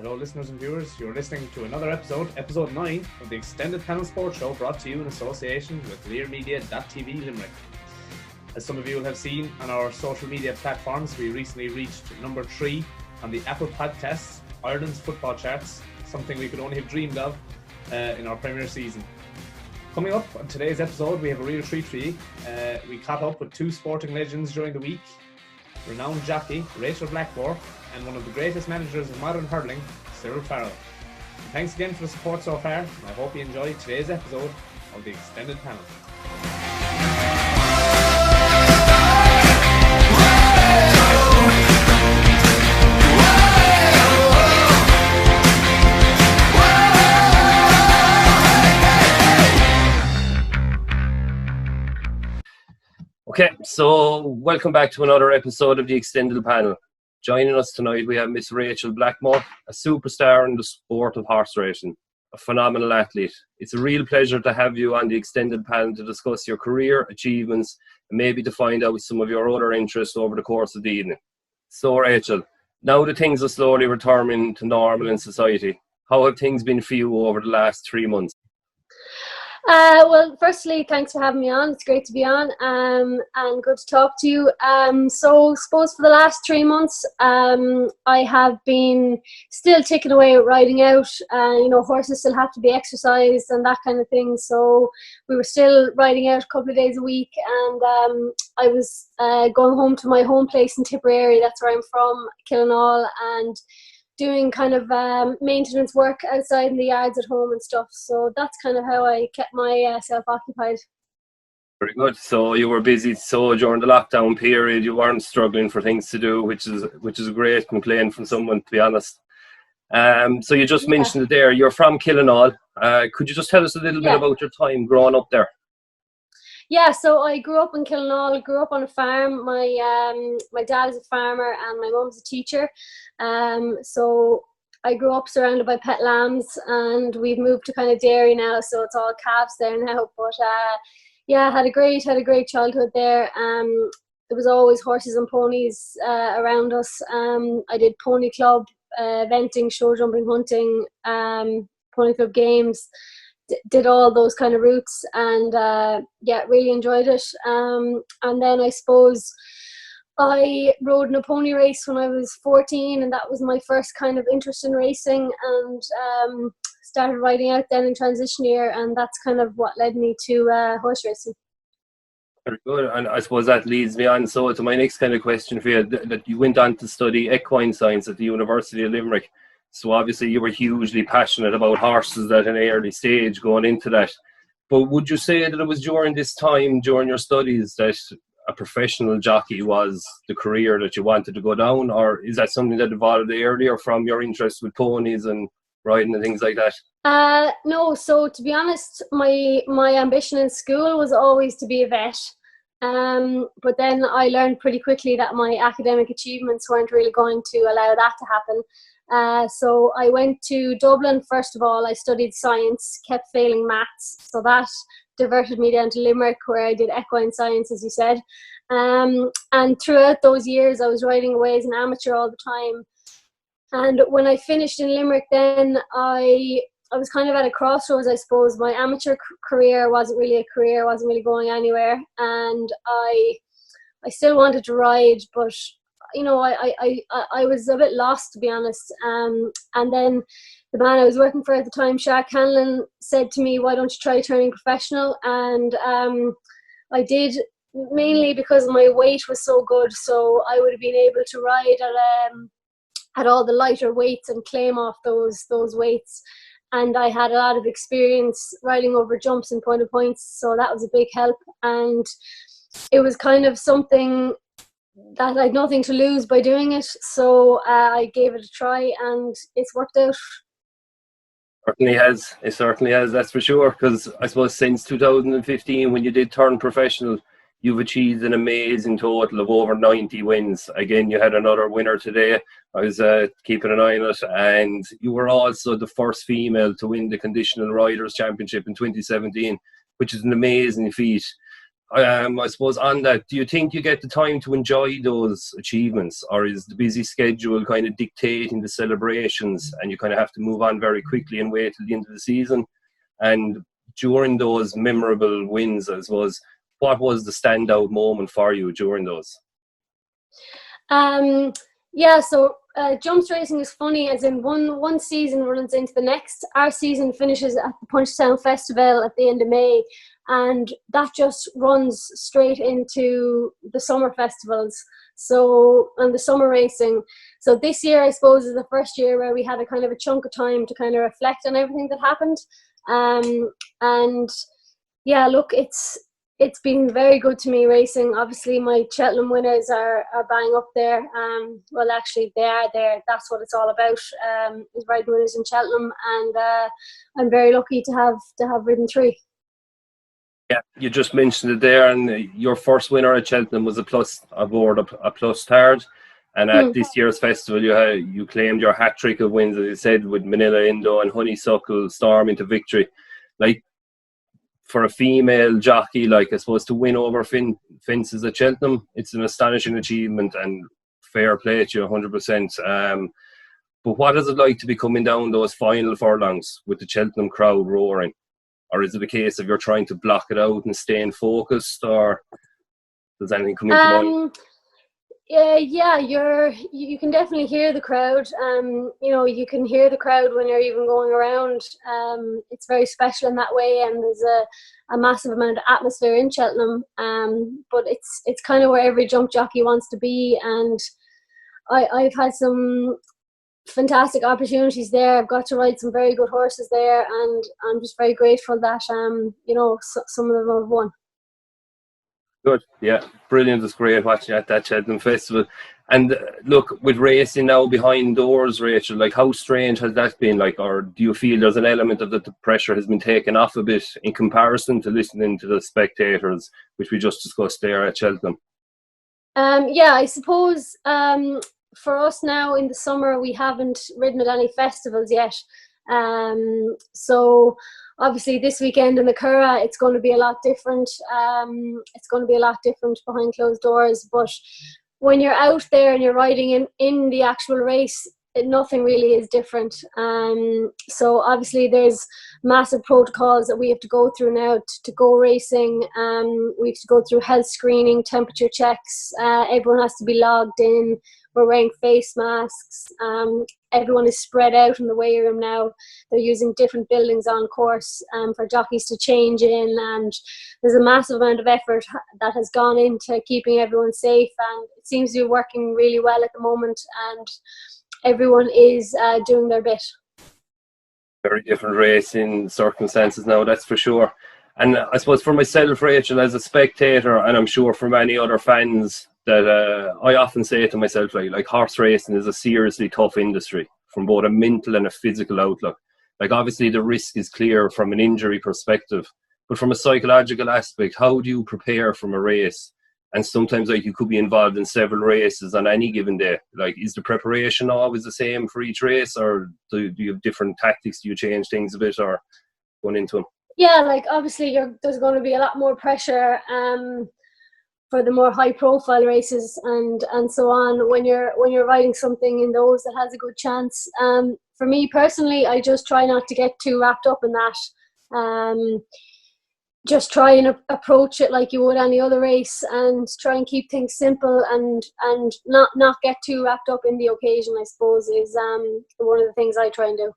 Hello listeners and viewers, you're listening to another episode 9 of the Extended Panel Sports Show, brought to you in association with LearMedia.tv Limerick. As some of you will have seen on our social media platforms, we recently reached number 3 on the Apple Podcasts, Ireland's football charts, something we could only have dreamed of in our Premier season. Coming up on today's episode, we have a real treat for you. We caught up with two sporting legends during the week, renowned jockey Rachel Blackmore and one of the greatest managers of modern hurling, Cyril Farrell. And thanks again for the support so far, and I hope you enjoyed today's episode of the Extended Panel. Okay, so welcome back to another episode of the Extended Panel. Joining us tonight, we have Miss Rachel Blackmore, a superstar in the sport of horse racing, a phenomenal athlete. It's a real pleasure to have you on the Extended Panel to discuss your career, achievements, and maybe to find out some of your other interests over the course of the evening. So, Rachel, now that things are slowly returning to normal in society, how have things been for you over the last 3 months? Well, firstly, thanks for having me on. It's great to be on and good to talk to you. So I suppose for the last 3 months, I have been still ticking away at riding out. Horses still have to be exercised and that kind of thing. So we were still riding out a couple of days a week, and I was going home to my home place in Tipperary. That's where I'm from, Killinall, and doing kind of maintenance work outside in the yards at home and stuff. So that's kind of how I kept myself occupied. Very good. So you were busy. So during the lockdown period, you weren't struggling for things to do, which is a great complaint from someone, to be honest. So you just mentioned it there. You're from Killinall. Could you just tell us a little bit about your time growing up there? Yeah, so I grew up in Killinall, grew up on a farm. My dad is a farmer and my mum's a teacher. So I grew up surrounded by pet lambs, and we've moved to kind of dairy now, so it's all calves there now. But had a great childhood there. There was always horses and ponies around us. I did pony club, eventing, show jumping, hunting, pony club games. Did all those kind of routes, and really enjoyed it. And then I suppose I rode in a pony race when I was 14, and that was my first kind of interest in racing, and started riding out then in transition year, and that's kind of what led me to horse racing. Very good. And I suppose that leads me on to my next kind of question for you, that you went on to study equine science at the University of Limerick. So obviously you were hugely passionate about horses at an early stage going into that. But would you say that it was during this time, during your studies, that a professional jockey was the career that you wanted to go down? Or is that something that evolved earlier from your interest with ponies and riding and things like that? No, so to be honest, my ambition in school was always to be a vet. But then I learned pretty quickly that my academic achievements weren't really going to allow that to happen. So I went to Dublin. First of all, I studied science, kept failing maths, so that diverted me down to Limerick, where I did equine science, as you said. And throughout those years, I was riding away as an amateur all the time. And when I finished in Limerick, then I was kind of at a crossroads, I suppose. My amateur career wasn't really a career, wasn't really going anywhere, and I still wanted to ride, but I was a bit lost, to be honest. And then the man I was working for at the time, Shark Hanlon, said to me, "Why don't you try turning professional?" And I did, mainly because my weight was so good. So I would have been able to ride at all the lighter weights and claim off those weights. And I had a lot of experience riding over jumps and point of points, so that was a big help. And it was kind of something that I had nothing to lose by doing it, so I gave it a try, and it's worked out. It certainly has, that's for sure, because I suppose since 2015, when you did turn professional, you've achieved an amazing total of over 90 wins. Again, you had another winner today. I was keeping an eye on it, and you were also the first female to win the Conditional Riders Championship in 2017, which is an amazing feat. I suppose on that, do you think you get the time to enjoy those achievements, or is the busy schedule kind of dictating the celebrations and you kind of have to move on very quickly and wait till the end of the season? And during those memorable wins, I suppose, what was the standout moment for you during those? Yeah, so jumps racing is funny, as in one season runs into the next. Our season finishes at the Punchestown Festival at the end of May, and that just runs straight into the summer festivals, so, and the summer racing. So this year, I suppose, is the first year where we had a kind of a chunk of time to kind of reflect on everything that happened. And yeah, look, it's been very good to me racing. Obviously, my Cheltenham winners are bang up there. Well, actually, they are there. That's what it's all about. Is riding winners in Cheltenham, and I'm very lucky to have ridden 3. Yeah, you just mentioned it there, and your first winner at Cheltenham was a plus third. And at this year's festival, you claimed your hat trick of wins, as you said, with Manila Indo and Honeysuckle Storm into victory. Like, for a female jockey, like, I suppose, to win over fences at Cheltenham, it's an astonishing achievement, and fair play to you 100%. But what is it like to be coming down those final furlongs with the Cheltenham crowd roaring? Or is it a case of you're trying to block it out and staying focused, or does anything come into mind? Yeah, you can definitely hear the crowd. You can hear the crowd when you're even going around. It's very special in that way, and there's a massive amount of atmosphere in Cheltenham. But it's kind of where every jump jockey wants to be, and I've had some fantastic opportunities there. I've got to ride some very good horses there, and I'm just very grateful that some of them have won. Good, yeah, brilliant. It's great watching at that Cheltenham Festival. And look, with racing now behind doors, Rachel, like, how strange has that been? Like, or do you feel there's an element of that the pressure has been taken off a bit in comparison to listening to the spectators, which we just discussed there at Cheltenham? Yeah, I suppose for us now in the summer, we haven't ridden at any festivals yet. So obviously this weekend in the Curragh, it's going to be a lot different. It's going to be a lot different behind closed doors. But when you're out there and you're riding in the actual race, nothing really is different. So obviously there's massive protocols that we have to go through now to go racing. We have to go through health screening, temperature checks. Everyone has to be logged in. We're wearing face masks. Everyone is spread out in the weigh room now. They're using different buildings on course for jockeys to change in, and there's a massive amount of effort that has gone into keeping everyone safe, and it seems to be working really well at the moment, and everyone is doing their bit. Very different racing circumstances now, that's for sure. And I suppose for myself, Rachel, as a spectator, and I'm sure for many other fans, that I often say to myself, like horse racing is a seriously tough industry from both a mental and a physical outlook. Like, obviously the risk is clear from an injury perspective, but from a psychological aspect, how do you prepare from a race? And sometimes, like, you could be involved in several races on any given day. Like, is the preparation always the same for each race, or do you have different tactics? Do you change things a bit, or going into them? Yeah, like, obviously there's going to be a lot more pressure for the more high profile races and so on when you're riding something in those that has a good chance. For me personally, I just try not to get too wrapped up in that. Just try and approach it like you would any other race, and try and keep things simple, and not get too wrapped up in the occasion, I suppose, is one of the things I try and do.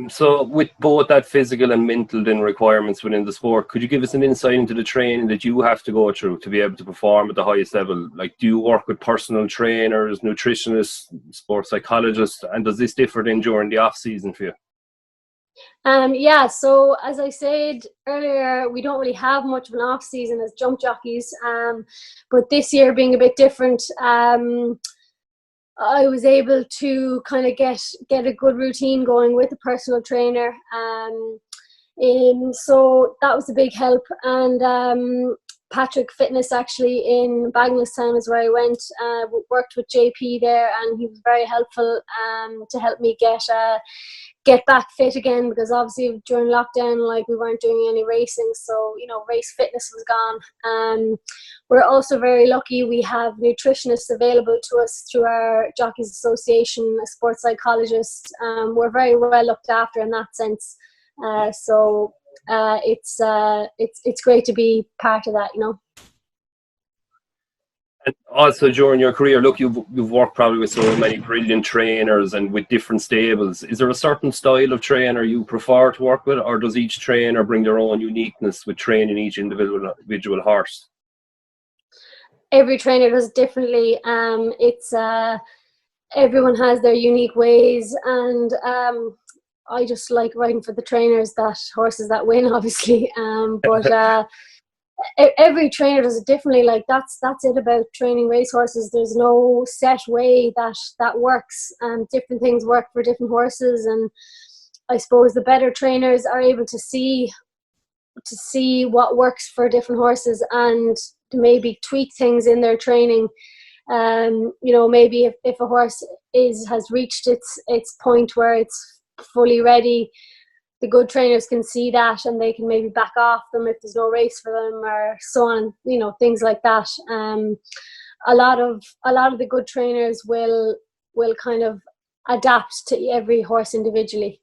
So with both that physical and mental then requirements within the sport, could you give us an insight into the training that you have to go through to be able to perform at the highest level? Like, do you work with personal trainers, nutritionists, sports psychologists, and does this differ then during the off season for you? Yeah, so as I said earlier, we don't really have much of an off season as jump jockeys, but this year being a bit different, I was able to kind of get a good routine going with a personal trainer, and so that was a big help. And Patrick Fitness actually in Bagnallstown is where I went. Worked with JP there, and he was very helpful to help me get back fit again, because obviously during lockdown, like, we weren't doing any racing, so race fitness was gone. We're also very lucky, we have nutritionists available to us through our Jockeys Association, a sports psychologist. We're very well looked after in that sense, so it's great to be part of that. And also during your career, look, you've worked probably with so many brilliant trainers and with different stables. Is there a certain style of trainer you prefer to work with, or does each trainer bring their own uniqueness with training each individual horse? Every trainer does it differently. Everyone has their unique ways, and I just like riding for the horses that win, obviously. But every trainer does it differently. Like, that's it about training racehorses. There's no set way that works, and different things work for different horses. And I suppose the better trainers are able to see what works for different horses and to maybe tweak things in their training. Maybe if a horse has reached its point where it's fully ready, the good trainers can see that, and they can maybe back off them if there's no race for them, or so on. Things like that. A lot of the good trainers will kind of adapt to every horse individually.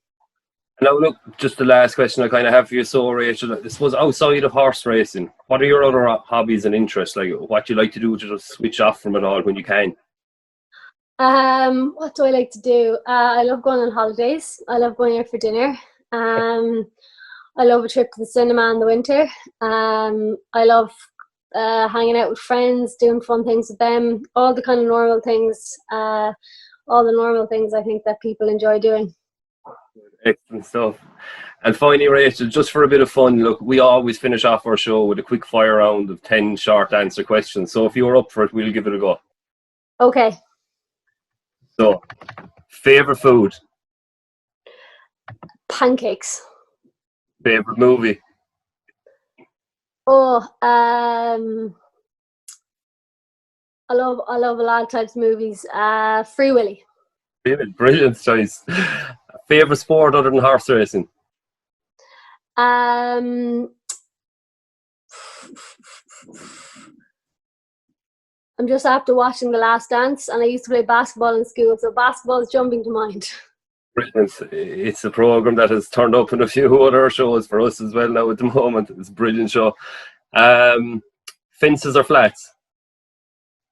Now, look, just the last question I kind of have for you, so Rachel, I suppose outside of horse racing, what are your other hobbies and interests? Like, what do you like to do to just switch off from it all when you can? What do I like to do? I love going on holidays. I love going out for dinner. I love a trip to the cinema in the winter. I love hanging out with friends, doing fun things with them, all the kind of normal things, I think that people enjoy doing. Excellent stuff. And finally, Rachel, just for a bit of fun, look, we always finish off our show with a quick fire round of 10 short answer questions. So if you're up for it, we'll give it a go. Okay. So, favourite food? Pancakes. Favourite movie? I love a lot of types of movies. Free Willy. Brilliant choice. Favourite sport other than horse racing? I'm just after watching The Last Dance, and I used to play basketball in school, so basketball is jumping to mind. Brilliant. It's a programme that has turned up in a few other shows for us as well now at the moment. It's a brilliant show. Fences or flats?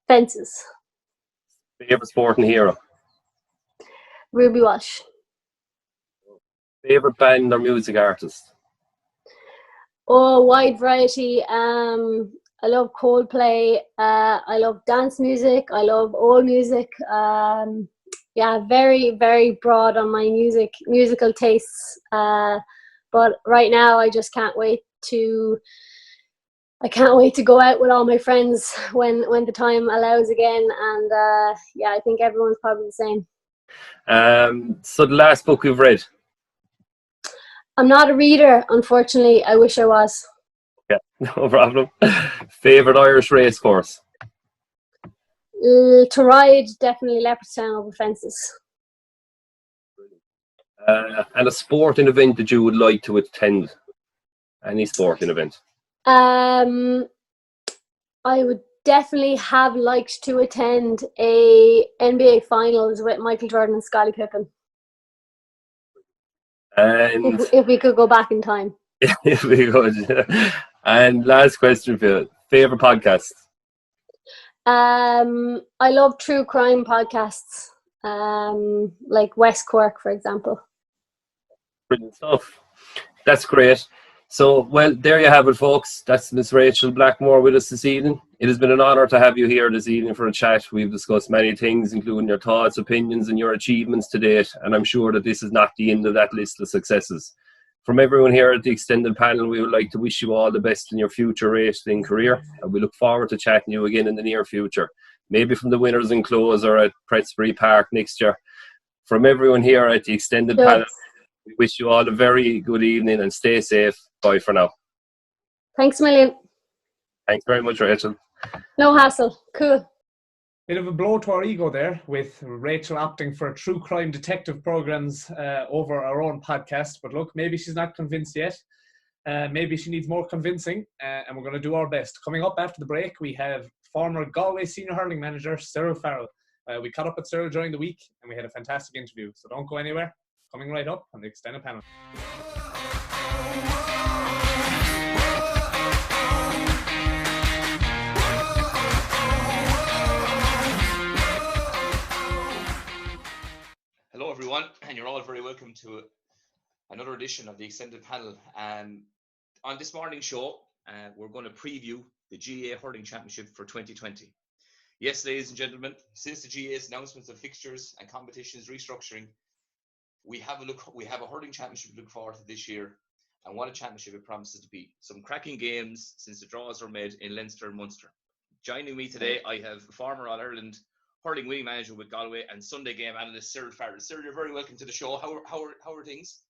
Fences. Favourite sporting hero? Ruby Walsh. Favourite band or music artist? Wide variety. I love Coldplay. I love dance music. I love old music. Very, very broad on my musical tastes. But right now, I just can't wait to go out with all my friends when the time allows again. And I think everyone's probably the same. So the last book you've read? I'm not a reader, unfortunately. I wish I was. Yeah, no problem. Favourite Irish race course? To ride, definitely Leopardstown over Fences. And a sporting event that you would like to attend? Any sporting event? I would definitely have liked to attend a NBA Finals with Michael Jordan and Scottie Pippen. And if we could go back in time. If we could. And last question for you. Favourite podcast? I love true crime podcasts, like West Cork, for example. Brilliant stuff. That's great. So, well, there you have it, folks. That's Miss Rachel Blackmore with us this evening. It has been an honour to have you here this evening for a chat. We've discussed many things, including your thoughts, opinions, and your achievements to date. And I'm sure that this is not the end of that list of successes. From everyone here at the extended panel, we would like to wish you all the best in your future racing career. And we look forward to chatting to you again in the near future. Maybe from the winners and closer at Prestbury Park next year. From everyone here at the extended panel, we wish you all a very good evening and stay safe. Bye for now. Thanks a million. Thanks very much, Rachel. No hassle. Cool. Bit of a blow to our ego there, with Rachel opting for true crime detective programs over our own podcast. But look, maybe she's not convinced yet. Maybe she needs more convincing, and we're going to do our best. Coming up after the break, we have former Galway senior hurling manager Cyril Farrell. We caught up with Cyril during the week, and we had a fantastic interview. So don't go anywhere. Coming right up on the extended panel. Hello everyone, and you're all very welcome to another edition of the Extended Panel. On this morning's show, we're going to preview the GAA Hurling Championship for 2020. Yes, ladies and gentlemen, since the GAA's announcements of fixtures and competitions restructuring, we have a hurling championship to look forward to this year, and what a championship it promises to be. Some cracking games since the draws were made in Leinster and Munster. Joining me today, I have former All-Ireland hurling winning manager with Galway and Sunday game analyst Cyril Farrell. Cyril, you're very welcome to the show. How are things?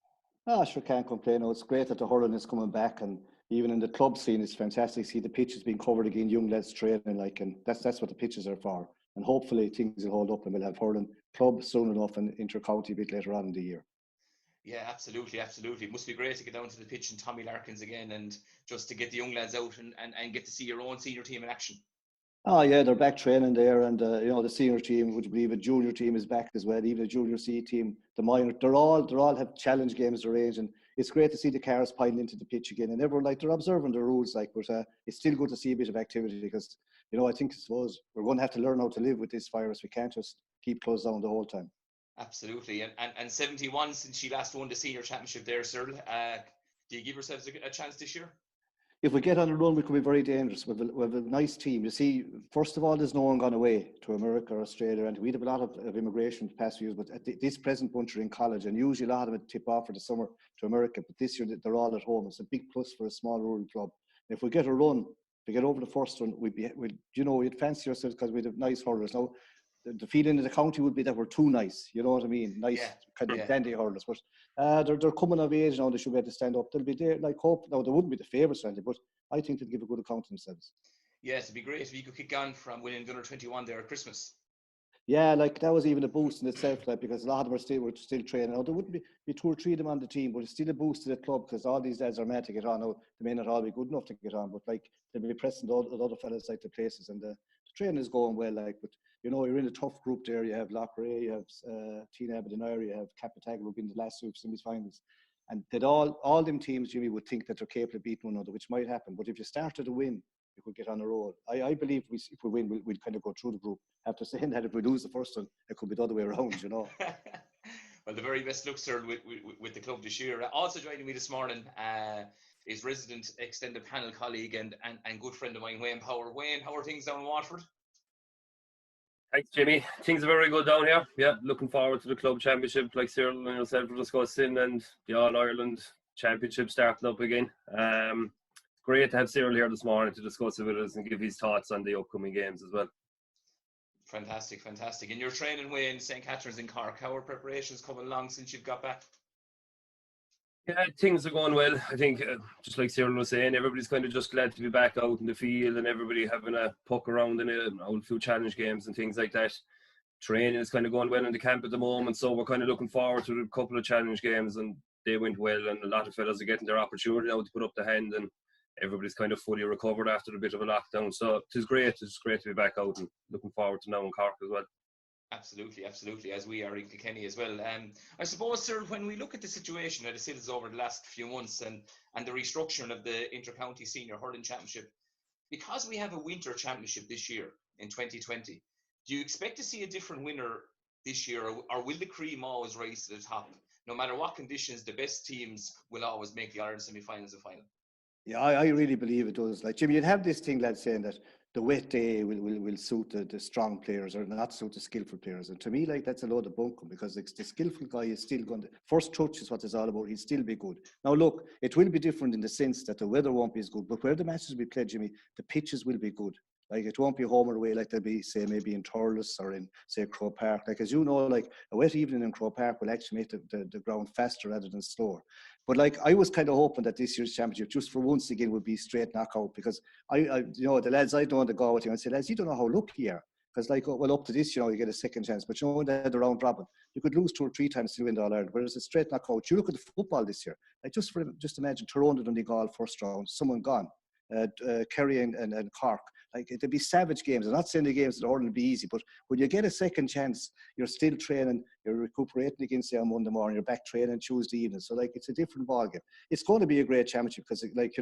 Sure, can't complain. It's great that the hurling is coming back, and even in the club scene, it's fantastic to see the pitches being covered again, young lads training, and that's what the pitches are for. And hopefully things will hold up, and we'll have hurling club soon enough and inter-county a bit later on in the year. Yeah, absolutely. It must be great to get down to the pitch in Tommy Larkins again, and just to get the young lads out and get to see your own senior team in action. Oh yeah, they're back training there, and the senior team, would you believe it, junior team is back as well. Even the junior C team, the minor, they're all have challenge games arranged, and it's great to see the cars piling into the pitch again. And everyone they're observing the rules, but it's still good to see a bit of activity because I suppose we're going to have to learn how to live with this virus. We can't just keep closed down the whole time. Absolutely, and 71 since she last won the senior championship there, Cyril. Do you give yourselves a chance this year? If we get on a run, we could be very dangerous. We have a nice team. You see, first of all, there's no one gone away to America or Australia, and we have a lot of immigration the past few years, but at this present bunch are in college, and usually a lot of them tip off for the summer to America, but this year they're all at home. It's a big plus for a small rural club. And if we get a run, if we get over the first one, we'd fancy ourselves because we'd have nice hurlers. Now, the feeling of the county would be that we're too nice, you know what I mean? Nice, kind of dandy hurlers. But they're coming of age now, they should be able to stand up. They'll be there, hope. Now, they wouldn't be the favourites, but I think they'll give a good account of themselves. Yeah, it'd be great if you could kick on from winning under 21 there at Christmas. Yeah, that was even a boost in itself, because a lot of them were still training. Now, there wouldn't be 2 or 3 of them on the team, but it's still a boost to the club because all these lads are mad to get on. Now, they may not all be good enough to get on, but they'll be pressing the other fellas to places, and the training is going well. But you're in a tough group there. You have Lochray, you have Teen Abbott and Ira, you have Capitagan who've been in the last 2 semi-finals. And that all them teams, Jimmy, would think that they're capable of beating one another, which might happen. But if you started to win, you could get on a roll. I believe if we win, we'll kind of go through the group. After saying that, if we lose the first one, it could be the other way around, Well, the very best luck, sir, with the club this year. Also joining me this morning is resident extended panel colleague and good friend of mine, Wayne Power. Wayne, how are things down in Waterford? Thanks, Jimmy. Things are very good down here. Yeah, looking forward to the club championship, like Cyril and yourself were discussing, and the All-Ireland championship starting up again. Great to have Cyril here this morning to discuss it with us and give his thoughts on the upcoming games as well. Fantastic. And you're training way in St. Catherine's in Cork. How are preparations coming along since you've got back? Yeah, things are going well. I think, just like Cyril was saying, everybody's kind of just glad to be back out in the field and everybody having a puck around in a few challenge games and things like that. Training is kind of going well in the camp at the moment, so we're kind of looking forward to a couple of challenge games, and they went well, and a lot of fellas are getting their opportunity now to put up the hand, and everybody's kind of fully recovered after a bit of a lockdown. So it's great to be back out, and looking forward to now in Cork as well. Absolutely, as we are in Kilkenny as well. I suppose, sir, when we look at the situation that it is over the last few months and the restructuring of the Inter-County Senior Hurling Championship, because we have a winter championship this year in 2020, do you expect to see a different winner this year, or will the cream always rise to the top? No matter what conditions, the best teams will always make the Ireland semi-finals and final. Yeah, I really believe it does. Jimmy, you'd have this thing, lads, saying that the wet day will suit the strong players or not suit the skillful players. And to me, that's a load of bunkum, because the skillful guy is still going to, first touch is what it's all about. He'll still be good. Now, look, it will be different in the sense that the weather won't be as good, but where the matches will be played, Jimmy, the pitches will be good. Like it won't be home or away like they'll be, say, maybe in Thurles or in, say, Croke Park. Like, as you know, like a wet evening in Croke Park will actually make the ground faster rather than slower. But like, I was kind of hoping that this year's championship, just for once again, would be straight knockout, because I the lads I don't go with you and say, lads, you don't know how lucky you are. Because like, well, up to this, you get a second chance, but the round robin, you could lose 2 or 3 times to win the All-Ireland, whereas a straight knockout, you look at the football this year, like just imagine Tyrone and Donegal first round, someone gone, Kerry and Cork, like it'd be savage games. I'm not saying the games in the hurling would be easy, but when you get a second chance, you're still training, you're recuperating again, say on Monday morning, you're back training Tuesday evening. So like, it's a different ballgame. It's going to be a great championship because, like,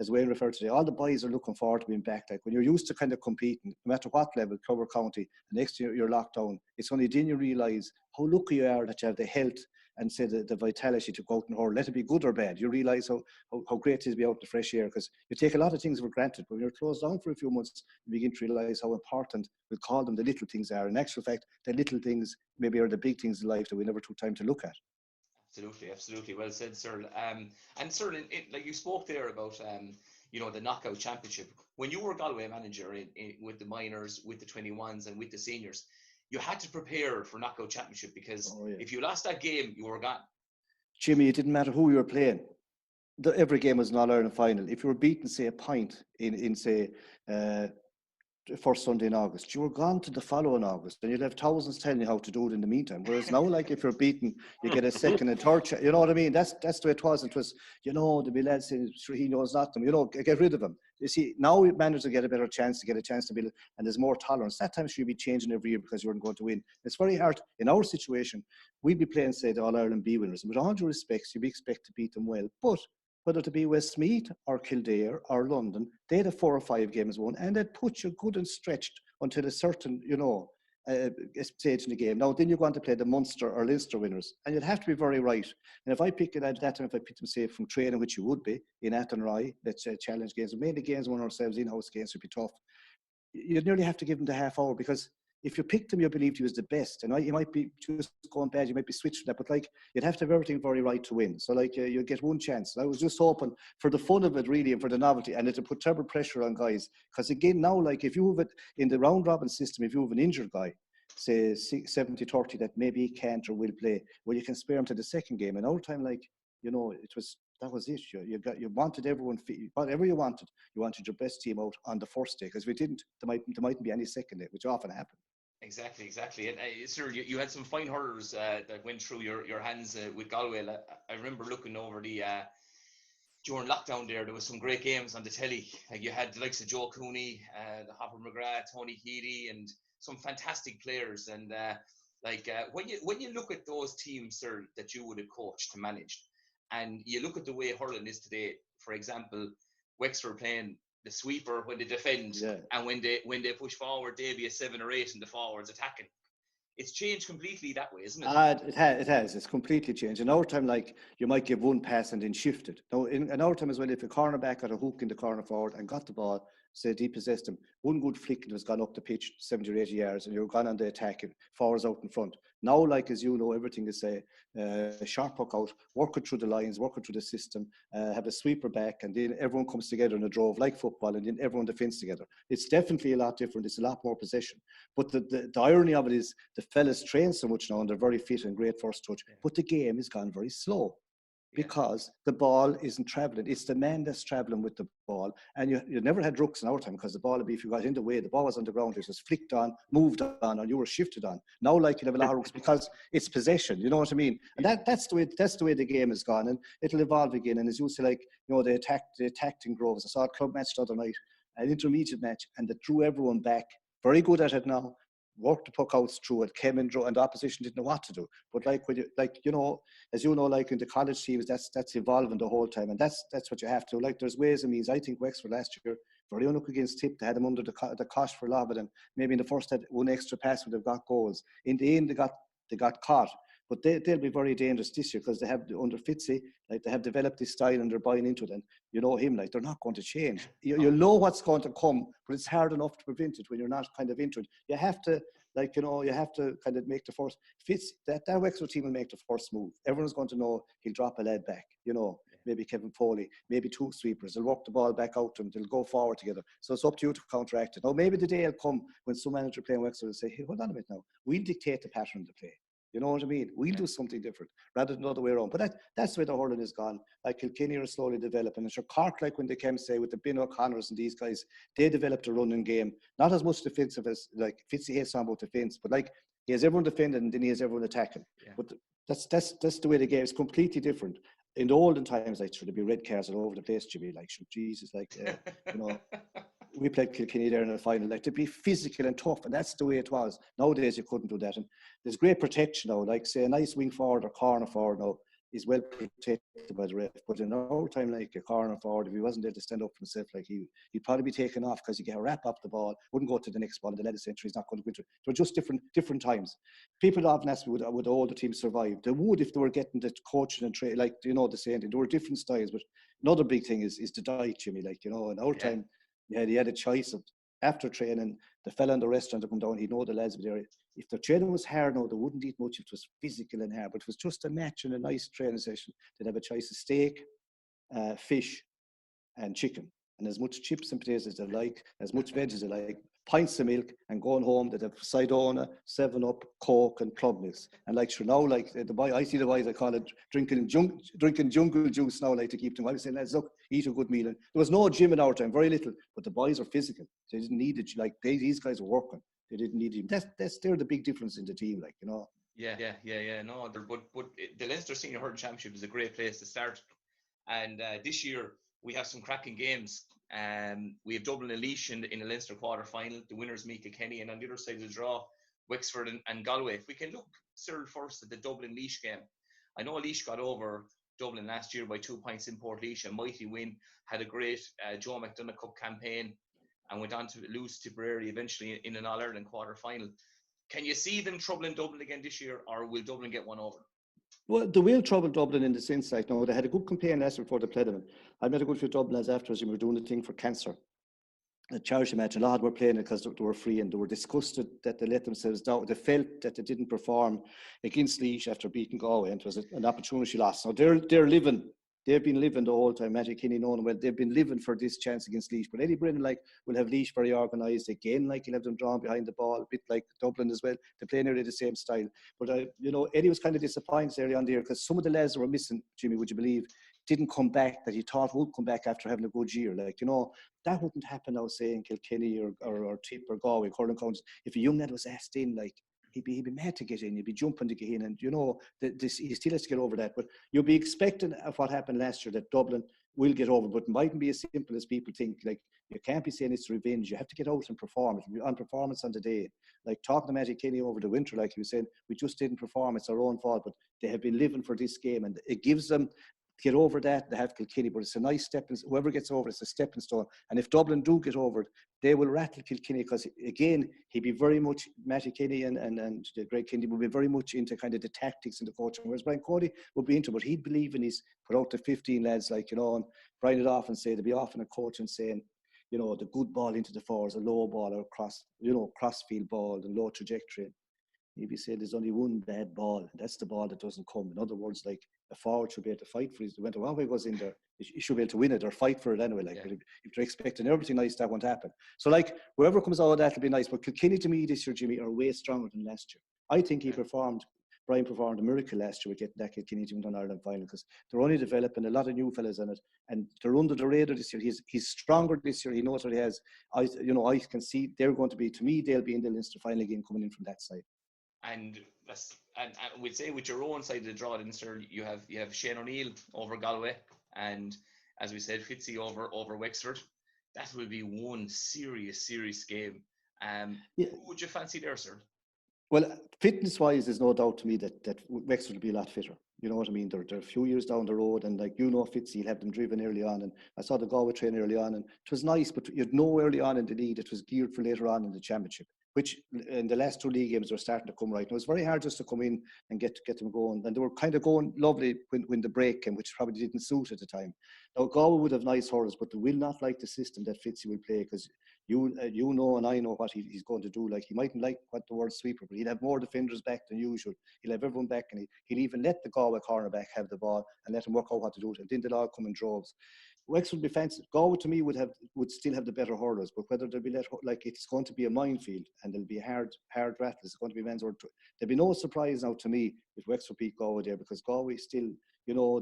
as Wayne referred to today, all the boys are looking forward to being back. Like when you're used to kind of competing, no matter what level, Clover County, the next year you're locked down. It's only then you realise how lucky you are that you have the health and say the vitality to go out and hurl. Let it be good or bad. You realise how great it is to be out in the fresh air, because you take a lot of things for granted. But when you're closed down for a few months, you begin to realise how important, we'll call them, the little things are. In actual fact, the little things maybe are the big things in life that we never took time to look at. Absolutely. Well said, Cyril. And Cyril, like you spoke there about, the knockout championship. When you were Galway manager with the minors, with the 21s, and with the seniors, you had to prepare for knockout championship, because if you lost that game, you were gone. Jimmy, it didn't matter who you were playing. Every game was an All-Ireland final. If you were beaten, say, a point in say, first Sunday in August, you were gone to the following August, and you'd have thousands telling you how to do it in the meantime. Whereas now, like, if you're beaten, you get a second and third chance. You know what I mean? That's the way it was. It was, the be lads saying, sure, he knows nothing. Get rid of him. You see, now managers get a better chance to build, and there's more tolerance. That time should be changing every year because you weren't going to win. It's very hard. In our situation, we'd be playing, say, the All-Ireland B winners, and with all due respect, you'd be expected to beat them well. But whether to be Westmeath or Kildare or London, they'd have 4 or 5 games won, and they'd put you good and stretched until a certain, stage in the game. Now, then you go on to play the Munster or Leinster winners, and you'd have to be very right. And if I pick it at that time, if I pick them, say, from training, which you would be, in Athenry, let's say challenge games, mainly games won ourselves, in-house games would be tough. You'd nearly have to give them the half hour, because if you picked him, you believed he was the best. And you might be just going bad, you might be switching that, but like, you'd have to have everything very right to win. So like, you get one chance. And I was just hoping for the fun of it, really, and for the novelty, and it would put terrible pressure on guys. Because again, now, like, if you have it in the round robin system, if you have an injured guy, say 70-30, that maybe he can't or will play, well, you can spare him to the second game. And all the time, like, that was it. You wanted everyone, whatever you wanted your best team out on the first day, because if we didn't, there mightn't be any second day, which often happened. Exactly. And sir, you had some fine hurlers that went through your hands with Galway. I remember looking over during lockdown there was some great games on the telly. Like, you had the likes of Joe Cooney, the Hopper McGrath, Tony Healy, and some fantastic players. And when you look at those teams, sir, that you would have coached and managed, and you look at the way hurling is today, for example, Wexford playing the sweeper when they defend, and when they push forward, they be a 7 or 8 and the forwards attacking. It's changed completely that way, isn't it? It has. It's completely changed. In our time, like, you might give one pass and then shift it. Now, in our time as well, if a cornerback had a hook in the corner forward and got the ball, say, depossessed him, one good flick and it was gone up the pitch 70 or 80 yards, and you're gone on the attack, forwards out in front. Now, like, as you know, everything is a sharp hook out, work it through the lines, work it through the system, have a sweeper back, and then everyone comes together in a drove like football, and then everyone defends together. It's definitely a lot different. It's a lot more possession. But the irony of it is the fellas train so much now, and they're very fit and great first touch, but the game has gone very slow. Because the ball isn't travelling. It's the man that's travelling with the ball. And you never had rucks in our time, because the ball would be, if you got in the way, the ball was on the ground, it was flicked on, moved on, and you were shifted on. Now, like, you have a lot of rucks because it's possession, you know what I mean? And that's the way the game has gone, and it'll evolve again. And as you say, like, they attacked in Groves. I saw a club match the other night, an intermediate match, and they drew everyone back. Very good at it now. Worked the puck out through it, came in, and the opposition didn't know what to do. But like, when as you know, like in the college teams, that's evolving the whole time, and that's what you have to. Like, there's ways and means. I think Wexford last year, very unlucky against Tip, they had them under the cosh for a lot of it, and maybe in the first had one extra pass would have got goals. In the end, they got caught. But they'll be very dangerous this year, because they have, under Fitzy, like, they have developed this style and they're buying into it. And you know him, like, they're not going to change. You know what's going to come, but it's hard enough to prevent it when you're not kind of into it. You have to, you have to kind of make the first. That Wexford team will make the first move. Everyone's going to know he'll drop a lad back, maybe Kevin Foley, maybe two sweepers. They'll work the ball back out to them. They'll go forward together. So it's up to you to counteract it. Now, maybe the day will come when some manager playing Wexford will say, hey, hold on a minute now. We'll dictate the pattern of the play. You know what I mean? We'll do something different rather than the other way around. But that's the way the hurling is gone. Like Kilkenny are slowly developing. And sure, Cork, like when they came, say, with the Ben O'Connors and these guys, they developed a running game. Not as much defensive as, like, Fitzy hates on about defence, but like, he has everyone defending and then he has everyone attacking. Yeah. But that's the way the game is completely different. In the olden times, like, there'd be red cards all over the place, Jimmy. Like, Jesus, like, you know, we played Kilkenny there in the final. Like, to be physical and tough, and that's the way it was. Nowadays, you couldn't do that. And there's great protection now. Like, say, a nice wing forward or corner forward now is well protected by the ref. But in our time, like a corner forward, if he wasn't there to stand up for himself, like he'd probably be taken off because he get a wrap up the ball, wouldn't go to the next ball, and the latest century is not going to go into it. They were just different times. People often ask me, would all the teams survive? They would if they were getting the coaching and training, like, you know, the same thing. There were different styles, but another big thing is the diet, Jimmy. Like, you know, in our time, he had a choice of, after training, the fella in the restaurant to come down, he'd know the lads were there. If the training was hard, no, they wouldn't eat much if it was physical and hard, but if it was just a match and a nice training session, they'd have a choice of steak, fish, and chicken. And as much chips and potatoes as they like, as much veg as they like, pints of milk, and going home, they'd have Sidona, 7-Up, Coke, and club milks. And like, sure, now, like, the boy, I see the boys, I call it drinking jungle juice now, like, to keep them. I was saying, let's look, eat a good meal. And there was no gym in our time, very little, but the boys are physical. They didn't need it. Like, these guys were working. They didn't need him. They're the big difference in the team, like, you know. Yeah. No, but the Leinster Senior Hurling Championship is a great place to start. And this year we have some cracking games. We have Dublin and Laois in the Leinster quarter final. The winners meet Kilkenny, and on the other side of the draw, Wexford and Galway. If we can look, Cyril, first at the Dublin Laois game. I know Laois got over Dublin last year by 2 points in Port Laois, a mighty win. Had a great Joe McDonagh Cup campaign, and went on to lose Tipperary eventually in an All-Ireland quarter-final. Can you see them troubling Dublin again this year, or will Dublin get one over? Well, they will trouble Dublin in the sense, like, no, they had a good campaign last year before they played them. I met a good few Dubliners afterwards, and we were doing the thing for cancer. A charity match, a lot were playing it because they were free, and they were disgusted that they let themselves down. They felt that they didn't perform against Laois after beating Galway, and it was an opportunity loss. Now, they're living. They've been living the whole time. Matty Kinney knowing well, they've been living for this chance against Laois. But Eddie Brennan, like, will have Laois very organised again. Like, he'll have them drawn behind the ball, a bit like Dublin as well. They play nearly the same style. But you know, Eddie was kind of disappointed early on there because some of the lads that were missing, Jimmy, would you believe, didn't come back that he thought would come back after having a good year. Like, you know, that wouldn't happen now, say in Kilkenny or Tip or Galway, Curling Counties. If a young lad was asked in, like, he'd be mad to get in, he'd be jumping to get in, and you know, he still has to get over that. But you'll be expecting of what happened last year that Dublin will get over, but it mightn't be as simple as people think. Like, you can't be saying it's revenge. You have to get out and perform. It'll be on performance on the day. Like, talking to Matty Kinney over the winter, like he was saying, we just didn't perform. It's our own fault, but they have been living for this game, and it gives them get over that. They have Kilkenny, but it's a nice step. Whoever gets over it's a stepping stone. And if Dublin do get over it, they will rattle Kilkenny because, again, he'd be very much, Matty Kinney and the great Kinney will be very much into kind of the tactics and the coaching, whereas Brian Cody would be into, but he'd believe in his put out the 15 lads, like, you know, and Brian it off and say, they'd be often a coach and saying, you know, the good ball into the forwards, a low ball or crossfield ball and low trajectory. He'd be saying there's only one bad ball, and that's the ball that doesn't come. In other words, like, a forward should be able to fight for it. No matter what way goes in there, he should be able to win it or fight for it anyway. Like, but if they're expecting everything nice, that won't happen. So, like, whoever comes out of that will be nice. But Kilkenny, to me, this year, Jimmy, are way stronger than last year. I think Brian performed a miracle last year with getting that Kilkenny team to an Ireland final because they're only developing a lot of new fellas in it, and they're under the radar this year. He's stronger this year. He knows what he has. I can see they're going to be, to me, they'll be in the Leinster final again coming in from that side. And we'd say with your own side of the draw, Leinster, you have Shane O'Neill over Galway, and as we said, Fitzy over Wexford. That will be one serious game. Who would you fancy there, sir? Well, fitness-wise, there's no doubt to me that Wexford will be a lot fitter. You know what I mean? They're a few years down the road, and like, you know, Fitzy, he'll have them driven early on. And I saw the Galway train early on, and it was nice, but you'd know early on in the league it was geared for later on in the championship, which in the last two league games were starting to come right. And it was very hard just to come in and get them going. And they were kind of going lovely when the break came, which probably didn't suit at the time. Now, Galway would have nice hurlers, but they will not like the system that Fitzy will play because You know, and I know what he's going to do. Like, he mightn't like what the word sweeper, but he'll have more defenders back than usual. He'll have everyone back, and he'll even let the Galway cornerback have the ball and let him work out what to do. And then they'll all come in droves. Wexford would be fancy. Galway, to me, would still have the better hurlers, but whether they'll be like, it's going to be a minefield, and there'll be hard rattle. It's going to be men's word. There'll be no surprise now to me if Wexford beat Galway there, because Galway still, you know,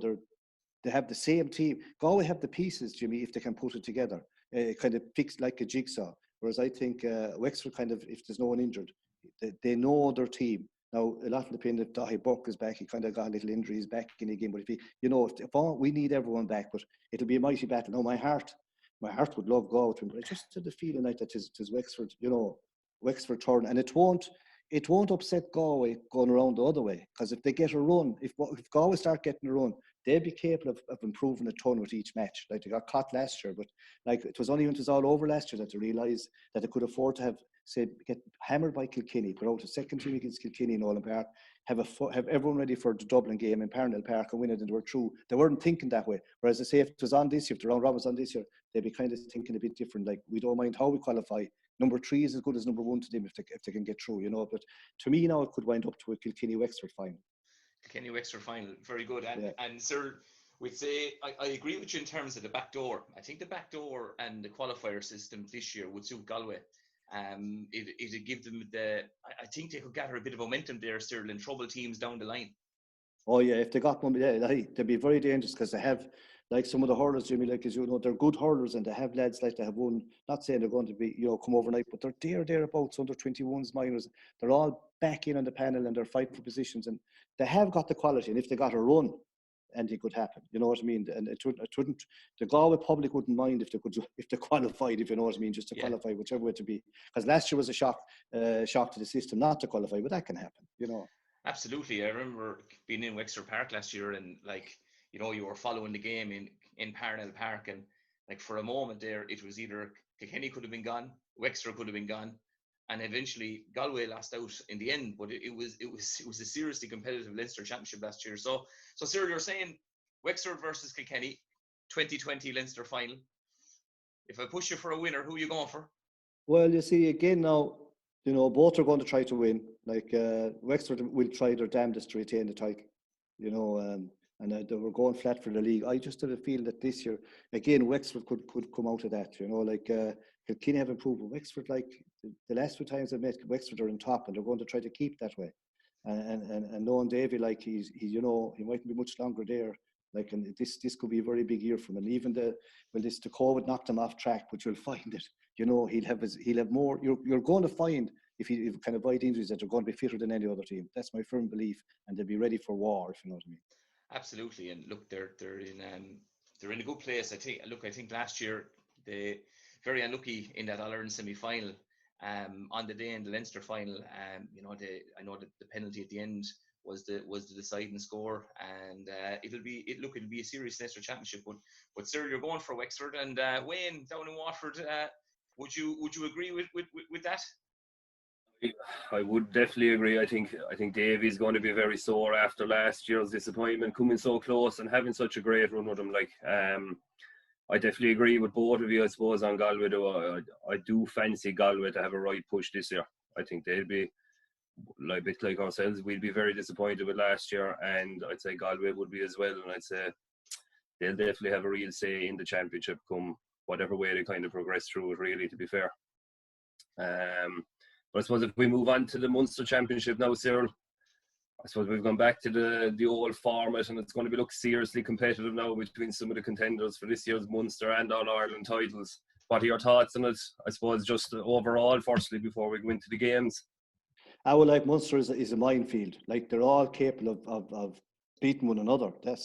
they have the same team. Galway have the pieces, Jimmy, if they can put it together, kind of fixed like a jigsaw. Whereas I think Wexford kind of, if there's no one injured, they know their team. Now, a lot will depend if Dahi Buck is back. He kind of got a little injuries back in the game. But if he, you know, if we need everyone back, but it'll be a mighty battle. Now, my heart would love Galway to win, but I just had the feeling like that is Wexford, you know, Wexford turn, and it won't upset Galway going around the other way, because if they get a run, if Galway start getting a run, they'll be capable of improving a ton with each match. Like, they got caught last year, but like, it was only when it was all over last year that they realised that they could afford to have, say, get hammered by Kilkenny, put out a second team against Kilkenny in Nolan Park, have everyone ready for the Dublin game in Parnell Park and win it, and they were through. They weren't thinking that way. Whereas I say, if it was on this year, if the round robin was on this year, they'd be kind of thinking a bit different. Like, we don't mind how we qualify. Number 3 is as good as number 1 to them if they can get through, you know. But to me now, it could wind up to a Kilkenny-Wexford final. Kilkenny-Wexford final, very good. And Sir, we'd say, I agree with you in terms of the back door. I think the back door and the qualifier system this year would suit Galway. It'd give them I think they could gather a bit of momentum there, Cyril, in trouble teams down the line. Oh yeah, if they got one, yeah, they'd be very dangerous, because they have, like, some of the hurlers, Jimmy, like, as you know, they're good hurlers, and they have lads like they have one. Not saying they're going to be, you know, come overnight, but they're thereabouts, under 21s, minors. They're all back in on the panel, and they're fighting for positions, and they have got the quality. And if they got a run, anything could happen. You know what I mean? And it wouldn't. The Galway public wouldn't mind if they qualified. If you know what I mean, just to qualify, whichever way to be. Because last year was a shock to the system not to qualify, but that can happen. You know. Absolutely. I remember being in Wexford Park last year, and, like, you know, you were following the game in Parnell Park, and, like, for a moment there, it was either Kilkenny could have been gone, Wexford could have been gone, and eventually Galway lost out in the end. But it was a seriously competitive Leinster Championship last year. So Cyril, you're saying Wexford versus Kilkenny, 2020 Leinster final. If I push you for a winner, who are you going for? Well, you see, again now, you know, both are going to try to win. Like, Wexford will try their damnedest to retain the title, you know, and they were going flat for the league. I just have a feeling that this year, again, Wexford could come out of that, you know. Like, Kilkenny have improved, but Wexford, like, the last 2 times I've met, Wexford are in top, and they're going to try to keep that way. And knowing Davy, like, he you know, he mightn't be much longer there. Like, and this could be a very big year for him. And even the COVID knocked him off track, but you'll find it. You know, he'll have more. You're going to find, if he kind of avoid injuries, that they're going to be fitter than any other team. That's my firm belief, and they'll be ready for war, if you know what I mean. Absolutely. And look, they're in a good place. I think last year they very unlucky in that All-Ireland semi-final. On the day in the Leinster final, you know, I know that the penalty at the end was the deciding score, and it'll be a serious Leinster championship. But Cyril, you're going for Wexford, and Wayne down in Waterford. Would you agree with that? I would definitely agree. I think Davy's going to be very sore after last year's disappointment, coming so close and having such a great run with him. Like, I definitely agree with both of you, I suppose, on Galway. Though I do fancy Galway to have a right push this year. I think they'll be a bit like ourselves. We'd be very disappointed with last year, and I'd say Galway would be as well. And I'd say they'll definitely have a real say in the championship, come whatever way they kind of progress through it, really, to be fair. But I suppose if we move on to the Munster Championship now, Cyril, I suppose we've gone back to the old format, and it's going to be seriously competitive now between some of the contenders for this year's Munster and All-Ireland titles. What are your thoughts on it? I suppose just overall, firstly, before we go into the games. I would like Munster is a minefield. Like, they're all capable of beating one another. There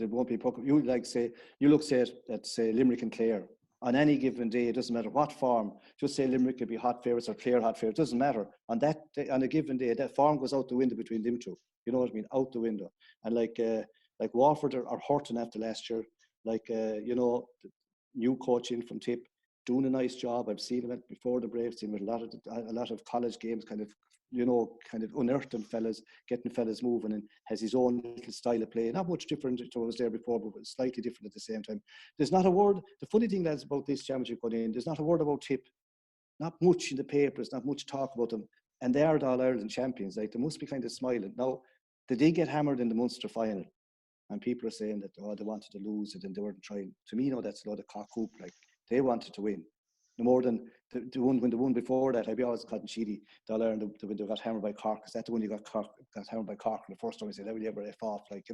won't be you like say you look say at say Limerick and Clare on any given day. It doesn't matter what form. Just say Limerick could be hot favourites or Clare hot favourites. It doesn't matter. On a given day, that form goes out the window between them two. You know what I mean? Out the window. And like Waterford are hurting after last year. Like, you know, the new coach in from Tip, doing a nice job. I've seen him before the Braves team with a lot of college games kind of kind of unearthing fellas, getting fellas moving, and has his own little style of play. Not much different to what was there before, but slightly different at the same time. There's not a word. The funny thing that's about this championship going in, there's not a word about Tip. Not much in the papers, not much talk about them. And they are the All-Ireland champions. Like, they must be kind of smiling. Now, they did get hammered in the Munster final. And people are saying that, they wanted to lose it and they weren't trying. To me, that's a lot of cock-hoop. Like, they wanted to win. No more than the one, when they won before that, I'd be always cutting cheaty. The All-Ireland, when they got hammered by Cork, because that's the one you got hammered by Cork. And the first time I said, how will you ever F off? Like,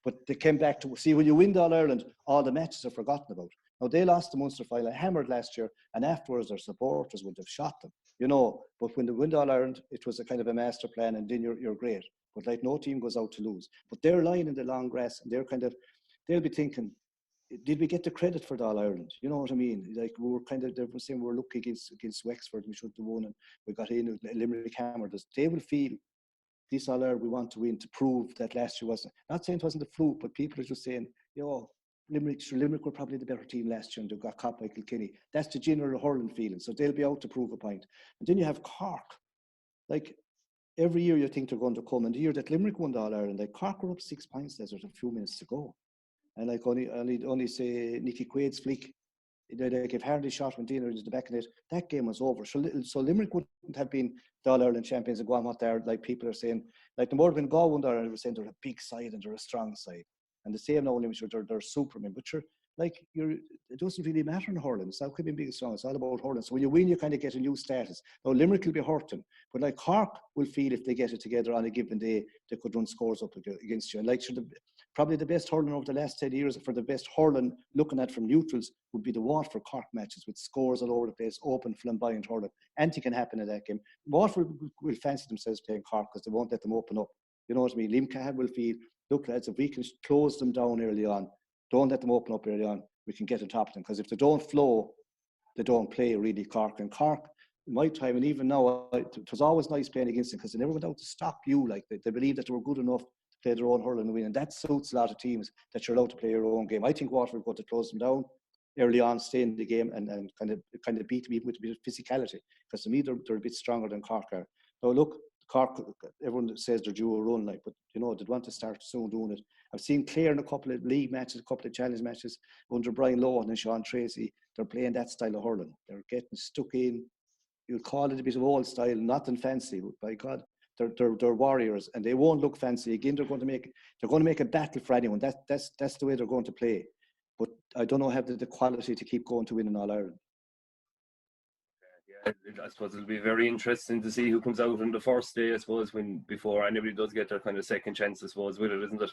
but they came back to, see, when you win the All-Ireland, all the matches are forgotten about. Now, they lost the Munster final, hammered last year, and afterwards their supporters would have shot them, But when they win the All-Ireland, it was a kind of a master plan, and then you're great. But like, no team goes out to lose. But they're lying in the long grass, and they'll be thinking, did we get the credit for the All-Ireland? You know what I mean? Like, they were saying we're lucky against Wexford, we should have won, and we got in, Limerick hammered us. They will feel, this All-Ireland we want to win to prove that last year wasn't, not saying it wasn't a fluke, but people are just saying, Limerick were probably the better team last year and they got caught by Kilkenny. That's the general hurling feeling. So they'll be out to prove a point. And then you have Cork. Like, every year you think they're going to come. And the year that Limerick won the All-Ireland, like, Cork were up 6 points. There's a few minutes to go. And like, only say Nicky Quaid's flick, they gave hardly shot when Dina into the back of it. That game was over. So Limerick wouldn't have been the All-Ireland champions and gone what they're, like, people are saying. Like, the more when Gaul won the All-Ireland, they were saying they're a big side and they're a strong side. And the same now, they're Supermen, but it doesn't really matter in hurling. It's not being big and strong. It's all about hurling. So when you win, you kind of get a new status. Now, Limerick will be hurting, but like, Cork will feel if they get it together on a given day, they could run scores up against you. And like, probably the best hurling over the last 10 years, for the best hurling looking at from neutrals, would be the Waterford Cork matches with scores all over the place, open, flamboyant hurling. Anything can happen in that game. Waterford will fancy themselves playing Cork because they won't let them open up. You know what I mean? Limca will feel, look, lads, if we can close them down early on, don't let them open up early on, we can get on top of them. Because if they don't flow, they don't play really, Cork. And Cork, in my time, and even now, it was always nice playing against them because they never went out to stop you. Like, they believed that they were good enough to play their own hurling and win. And that suits a lot of teams, that you're allowed to play your own game. I think Waterford got to close them down early on, stay in the game and kind of beat them even with a bit of physicality. Because to me, they're a bit stronger than Cork are. Now, look, Cork, everyone says they're due a run, like, but they'd want to start soon doing it. I've seen Clare in a couple of league matches, a couple of challenge matches under Brian Lohan and Sean Tracy. They're playing that style of hurling. They're getting stuck in. You'll call it a bit of old style, nothing fancy, but by God, they're warriors and they won't look fancy. Again, they're going to make a battle for anyone. That's the way they're going to play. But I don't know have the quality to keep going to win in All Ireland. I suppose it'll be very interesting to see who comes out on the first day, I suppose, before anybody does get their kind of second chance, I suppose, with it, isn't it?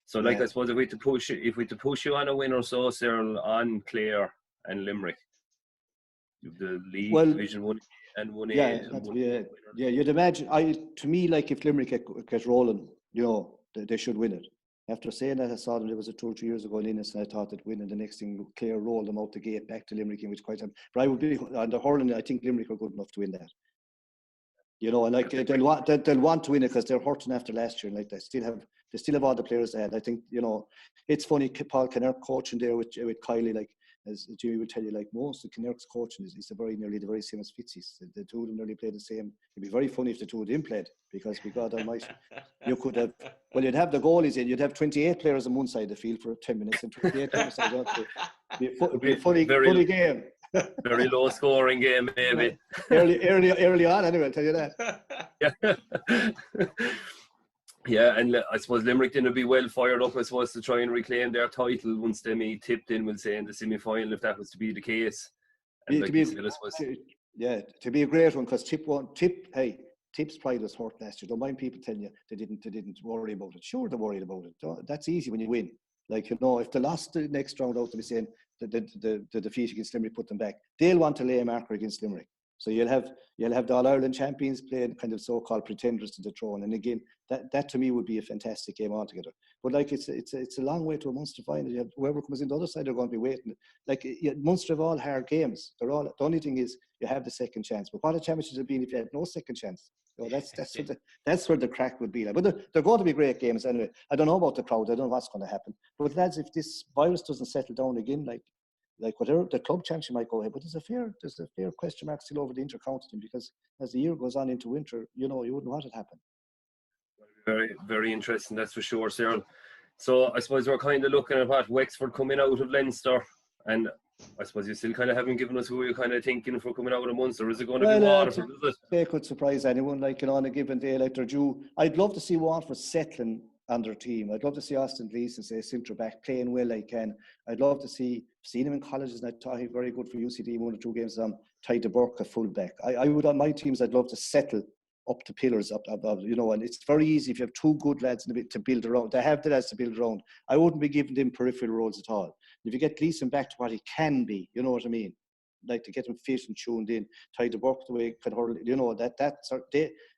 So, like, I suppose if we had to push you on a win or so, Cyril, on Clare and Limerick, the league Division 1 and 1A. You'd imagine. To me, like, if Limerick get rolling, they should win it. After saying that, I saw them, it was 2 or 3 years ago in Innis, and I thought that winning the next thing, Clare rolled them out the gate back to Limerick, which quite time. But I would be on the hurling. I think Limerick are good enough to win that. And like, they'll want to win it because they're hurting after last year. And like, they still have all the players they had. I think it's funny. Paul Kinnerk coaching there with Kylie, like, as Jimmy will tell you, like, most of Kinnerk's coaching is nearly the very same as Fitzy's. The two of them nearly play the same. It'd be very funny if the two of them played, because God Almighty, you could have. Well, you'd have the goalies in. You'd have 28 players on one side of the field for 10 minutes and 28 on the side of the other. It'd be a funny game. Very low scoring game, maybe. early on, anyway. I'll tell you that. Yeah, and I suppose Limerick didn't be well fired up, I suppose, to try and reclaim their title once they meet tipped in, we'll say, in the semi-final, if that was to be the case. And to be a great one, because Tip's pride was hurt last year. Don't mind people telling you they didn't worry about it. Sure, they're worried about it. That's easy when you win. Like, if they lost the next round out, to be saying the defeat against Limerick put them back, they'll want to lay a marker against Limerick. So you'll have the All-Ireland champions playing kind of so-called pretenders to the throne. And again, that to me would be a fantastic game altogether. But like, it's a long way to a Munster final. You have whoever comes in the other side, they're going to be waiting. Like, Munster have all hard games. The only thing is you have the second chance. But what a championship would be if you had no second chance. That's where the crack would be. Like, but they're going to be great games anyway. I don't know about the crowd. I don't know what's going to happen. But lads, if this virus doesn't settle down again, like, like whatever the club championship might go ahead, but there's a fair question mark still over the inter-county team, because as the year goes on into winter, you wouldn't want it to happen. Very, very interesting, that's for sure, Cyril. So I suppose we're kind of looking at what Wexford coming out of Leinster, and I suppose you still kind of haven't given us who you're kind of thinking for coming out of Munster. Is it going to be Waterford? Is it? They could surprise anyone, like, on a given day, like they're due. I'd love to see Waterford settling on their team. I'd love to see Austin Gleeson, say, centre back, playing well like Ken. I'd love to see him in colleges, and I thought he's very good for UCD, 1 or 2 games. Ty de Burke, a full back. I would, on my teams, I'd love to settle up to pillars, up, and it's very easy if you have 2 good lads to build around. They have the lads to build around. I wouldn't be giving them peripheral roles at all. If you get Gleeson back to what he can be, you know what I mean? Like, to get him fit and tuned in, Ty de Burke the way he can hurl,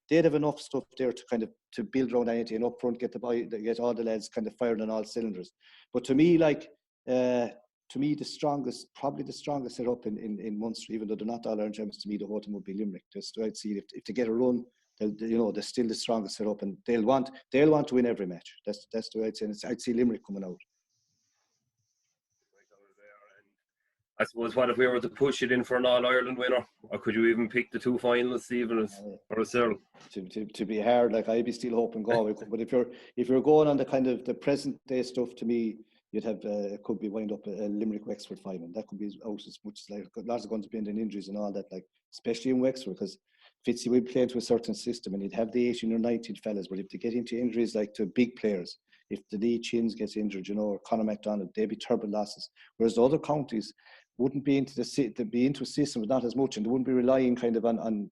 they'd have enough stuff there to kind of to build around anything, and up front get all the lads kind of firing on all cylinders. But to me, probably the strongest set up in Munster, even though they're not all Ireland champions, to me the whole team would be Limerick. Just I'd see if they get a run, they're still the strongest set up, and they'll want to win every match. That's the way I'd say. I'd see Limerick coming out. I suppose, what if we were to push it in for an All-Ireland winner? Or could you even pick the 2 finalists, Stephen, or a Cyril? To be hard, like, I'd be still hoping Galway. But if you're going on the kind of the present day stuff, to me, you'd have it could be wind up a Limerick Wexford final. That could be out as much as, like, lots of guns being in injuries and all that, like, especially in Wexford, because Fitzy will play into a certain system, and he'd have the 18 or 19 fellas. But if they get into injuries, like to big players, if the Lee Chins gets injured, or Conor MacDonald, they'd be terrible losses. Whereas the other counties wouldn't be into a system, but not as much, and they wouldn't be relying kind of on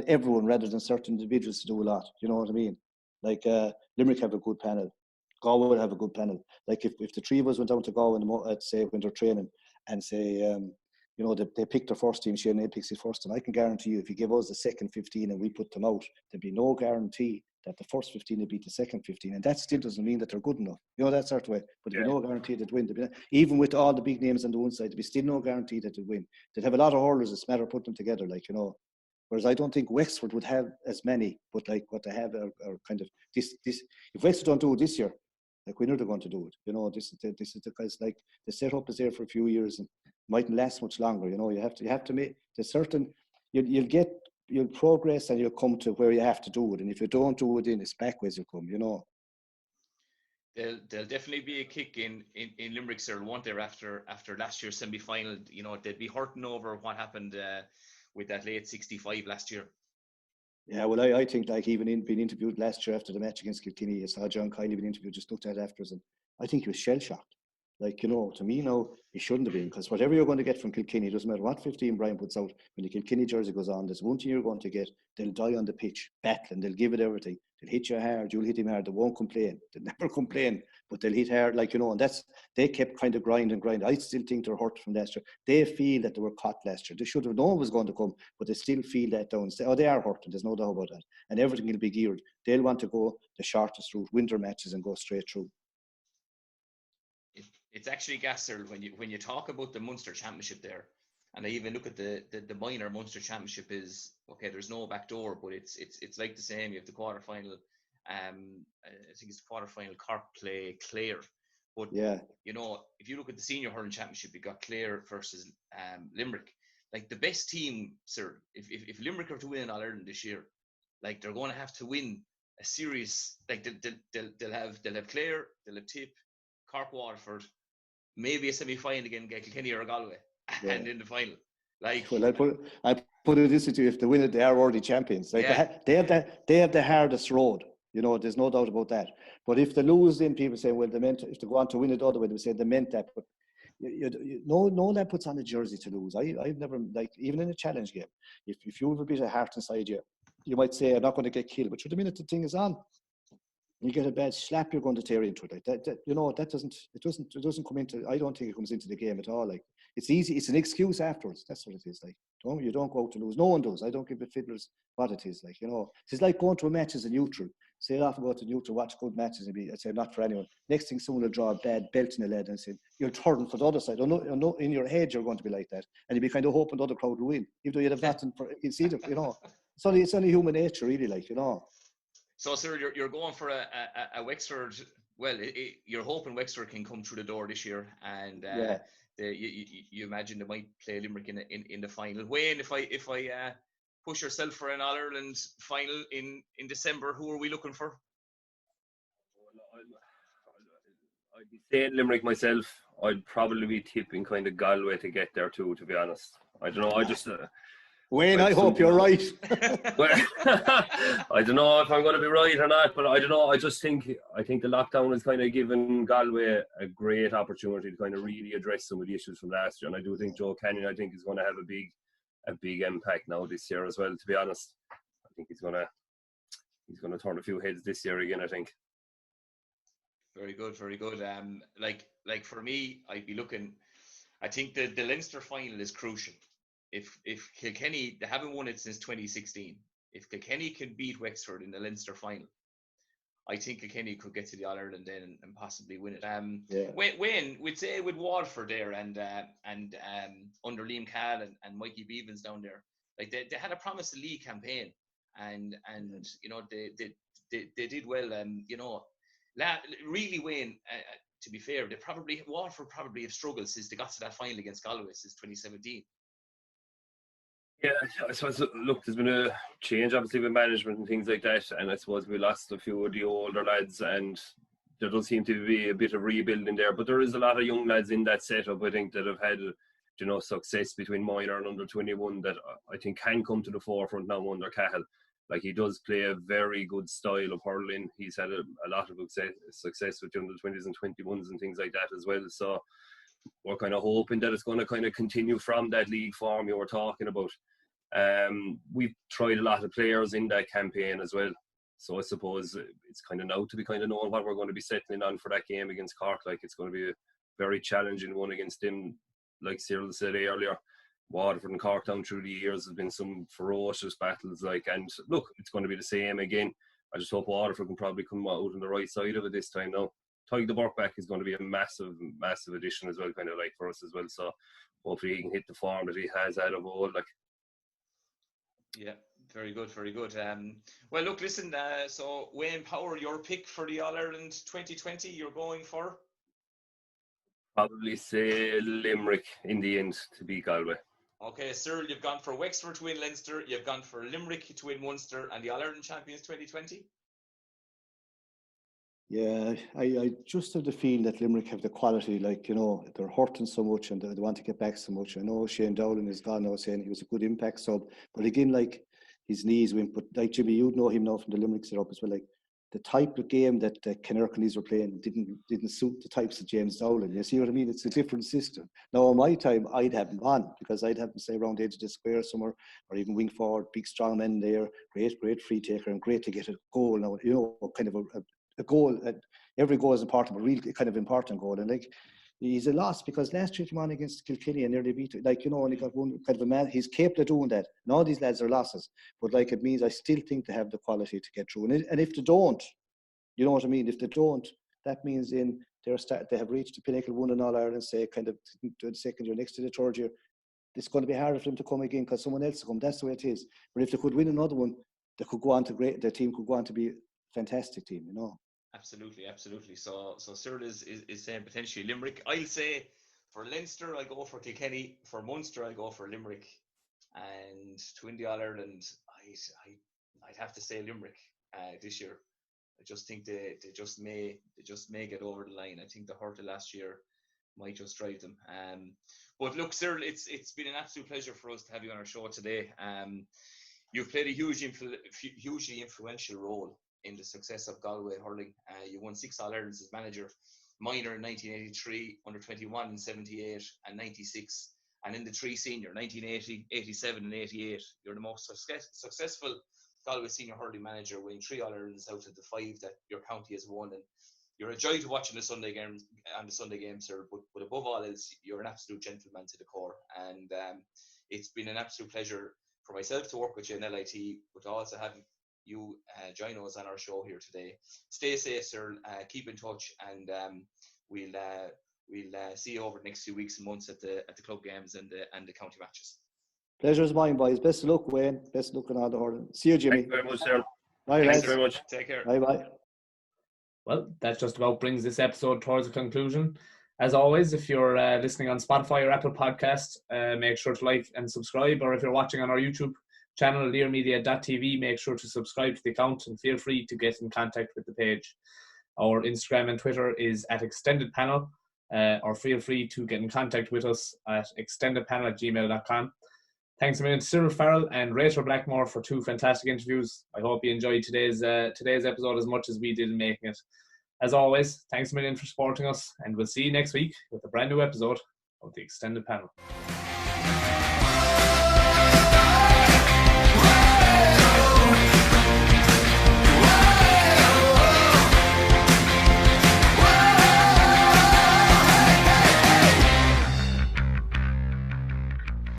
everyone rather than certain individuals to do a lot. You know what I mean? Like, Limerick have a good panel, Galway would have a good panel. Like, if the 3 of us went down to Galway say when they're training, and say they picked their first team, Shane picks his first team, I can guarantee you, if you give us the second 15 and we put them out, there'd be no guarantee that the first 15 will beat the second 15, and that still doesn't mean that they're good enough. That sort of way. But there'd be no guarantee they'd win. Even with all the big names on the one side, there'd be still no guarantee that they'd win. They'd have a lot of hurlers. It's a matter of putting them together, like, Whereas I don't think Wexford would have as many, but like what they have are kind of this. If Wexford don't do it this year, like, we know they're going to do it. This is the guys, like, the setup is there for a few years and mightn't last much longer. You have to make the certain. You'll progress and you'll come to where you have to do it. And if you don't do it, then it's backwards you come. There'll definitely be a kick in Limerick, sir, won't there? After last year's semi-final, they'd be hurting over what happened with that late 65 last year. Yeah, well, I think, like, even being interviewed last year after the match against Kilkenny, I saw John Kiley being interviewed, just looked at it afterwards, and I think he was shell-shocked. Like, to me now, he shouldn't have been, because whatever you're going to get from Kilkenny, it doesn't matter what 15 Brian puts out, when the Kilkenny jersey goes on, there's one thing you're going to get. They'll die on the pitch, battling, they'll give it everything. They'll hit you hard, you'll hit him hard, they won't complain. They'll never complain, but they'll hit hard, like, and they kept kind of grind. I still think they're hurt from last year. They feel that they were caught last year. They should have known it was going to come, but they still feel that down. They are hurt, and there's no doubt about that. And everything will be geared. They'll want to go the shortest route, winter matches, and go straight through. It's actually gasser when you talk about the Munster Championship there, and I even look at the minor Munster Championship is okay. There's no back door, but it's like the same. You have the quarterfinal. I think it's the quarterfinal. Cork play Clare, but yeah, if you look at the senior hurling championship, you got Clare versus Limerick. Like, the best team, sir. If Limerick are to win All Ireland this year, like, they're going to have to win a series. Like, they'll have Clare, they'll have Tip, Cork, Waterford, maybe a semi-final again, Kilkenny or Galway, and in the final. Like, well, I put it this to you: if they win it, they are already champions. Like, they have the hardest road. There's no doubt about that. But if they lose, then people say, well, if they go on to win it the other way, they say they meant that. But no lad puts on a jersey to lose. I've never, like, even in a challenge game, if you have a bit of heart inside you, you might say, I'm not going to get killed. But the minute the thing is on, you get a bad slap, you're going to tear into it. Like that it doesn't come into. I don't think it comes into the game at all. Like, it's easy. It's an excuse afterwards. That's what it is. Like, you don't go out to lose. No one does. I don't give a fiddlers what it is. Like, it's like going to a match as a neutral. Say, I often go to neutral, watch good matches, and I'd say, not for anyone. Next thing, someone will draw a bad belt in the lead and say, you're turning for the other side. No, in your head, you're going to be like that, and you'd be kind of hoping the other crowd will win, even though you'd have nothing for. You see them, It's only human nature, really. Like, So, sir, you're going for a Wexford. Well, you're hoping Wexford can come through the door this year, and you imagine they might play Limerick in the final. Wayne, if I push yourself for an All-Ireland final in December, who are we looking for? I'd be saying Limerick myself. I'd probably be tipping kind of Galway to get there too, to be honest. I don't know. I just Wayne, I hope you're right. I don't know if I'm going to be right or not, but I don't know. I think the lockdown has kind of given Galway a great opportunity to kind of really address some of the issues from last year, and I do think Joe Canyon, I think, is going to have a big impact now this year as well. To be honest, I think he's going to turn a few heads this year again, I think. Very good, very good. Like for me, I'd be looking. I think the Leinster final is crucial. If Kilkenny, they haven't won it since 2016. If Kilkenny can beat Wexford in the Leinster final, I think Kilkenny could get to the All-Ireland then and possibly win it. Wayne, we'd say with Waterford there and under Liam Cahill and Mikey Beavens down there, like they had a promise of league campaign and you know they did well. You know, really Wayne. To be fair, Waterford probably have struggled since they got to that final against Galway since 2017. Yeah, I suppose, look, there's been a change, obviously, with management and things like that, and I suppose we lost a few of the older lads, and there does seem to be a bit of rebuilding there, but there is a lot of young lads in that setup, I think, that have had, you know, success between minor and under 21 that I think can come to the forefront now under Cahill. Like, he does play a very good style of hurling. He's had a lot of success with the under 20s and 21s and things like that as well, so we're kind of hoping that it's going to kind of continue from that league form you were talking about. We've tried a lot of players in that campaign as well. So I suppose it's kind of now to be kind of knowing what we're going to be settling on for that game against Cork. Like, it's going to be a very challenging one against them. Like Cyril said earlier, Waterford and Cork down through the years has been some ferocious battles. Like, and look, it's going to be the same again. I just hope Waterford can probably come out on the right side of it this time now. Tyg the Burke back is going to be a massive addition as well, kind of like for us as well. So hopefully he can hit the form that he has out of old. Like, yeah, very good, very good. Well, look, listen. So Wayne Power, your pick for the All-Ireland 2020, you're going for? Probably say Limerick in the end to beat Galway. Okay, Cyril, you've gone for Wexford to win Leinster, you've gone for Limerick to win Munster, and the All-Ireland champions 2020. Yeah, I just have the feeling that Limerick have the quality, like, you know, they're hurting so much and they want to get back so much. I know Shane Dowling is gone now, saying he was a good impact sub, but again, like, his knees went. But like Jimmy, you'd know him now from the Limerick setup as well. Like, the type of game that the Kennerkleys were playing didn't suit the types of James Dowling. You see what I mean? It's a different system. Now, in my time, I'd have him on because I'd have him say around the edge of the square somewhere, or even wing forward, big strong men there, great free taker, and great to get a goal. Now, you know, kind of a goal. Every goal is important, but really kind of important goal. And like, he's a loss because last year he came on against Kilkenny and nearly beat it. Like, you know, and he got one kind of a man. He's capable of doing that. And all these lads are losses, but like, it means I still think they have the quality to get through. And if they don't, you know what I mean? If they don't, that means they have reached the pinnacle, won an All-Ireland, say, kind of to the second year, next to the third year. It's going to be harder for them to come again because someone else will come. That's the way it is. But if they could win another one, they could go on to their team could go on to be a fantastic team, you know. Absolutely, absolutely. So Cyril is saying potentially Limerick. I'll say for Leinster, I'll go for Kilkenny. For Munster, I'll go for Limerick. And to win the All-Ireland, I'd have to say Limerick this year. I just think they just may get over the line. I think the hurt of last year might just drive them. But look, Cyril, it's been an absolute pleasure for us to have you on our show today. You've played a hugely influential role in the success of Galway hurling. You won 6 All-Irelands as manager, minor in 1983, under 21 in 78 and 96, and in the 3 senior, 1980, 87 and 88. You're the most successful Galway senior hurling manager, winning 3 All-Irelands out of the 5 that your county has won. And you're a joy to watch on the Sunday game, sir. But above all else, you're an absolute gentleman to the core. And it's been an absolute pleasure for myself to work with you in LIT, but to also have you join us on our show here today. Stay safe, sir. Keep in touch, and we'll see you over the next few weeks and months at the club games and the county matches. Pleasure's mine, boys. Best of luck, Wayne. Best of luck on all the hurling. See you, Jimmy. Thank you very much, sir. Bye, Thanks very much. Take care. Bye. Well, that just about brings this episode towards a conclusion. As always, if you're listening on Spotify or Apple Podcasts, make sure to like and subscribe. Or if you're watching on our YouTube channel, learmedia.tv, make sure to subscribe to the account and feel free to get in contact with the page. Our Instagram and Twitter is at Extended Panel, or feel free to get in contact with us at extendedpanel@gmail.com. Thanks a million to Cyril Farrell and Rachel Blackmore for 2 fantastic interviews. I hope you enjoyed today's episode as much as we did in making it. As always, thanks a million for supporting us, and we'll see you next week with a brand new episode of the Extended Panel.